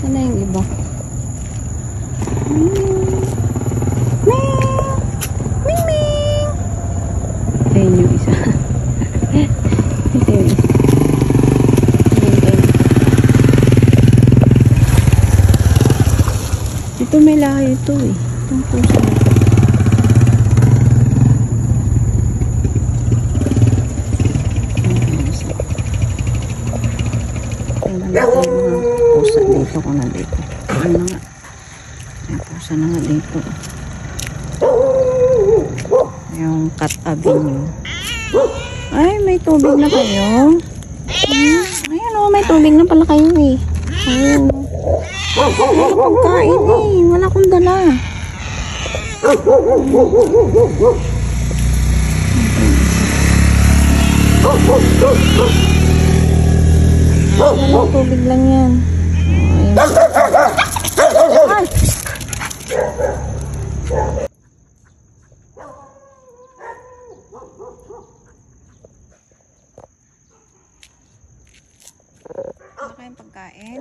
Ano yung iba? Ayun yung isa. Ito yung isa. Ito may lahi ito eh. Itong puso na ito. Pusa dito ko na dito. Ano nga? May pusa na nga dito. Yung Cat Avenue. Ay, may tubig na kayo. Ayan o, may tubig na pala kayo eh. Ayan o. Wala pagkain eh. Wala akong dala. Walang tubig lang yan. Ay! Ano kayong pagkain?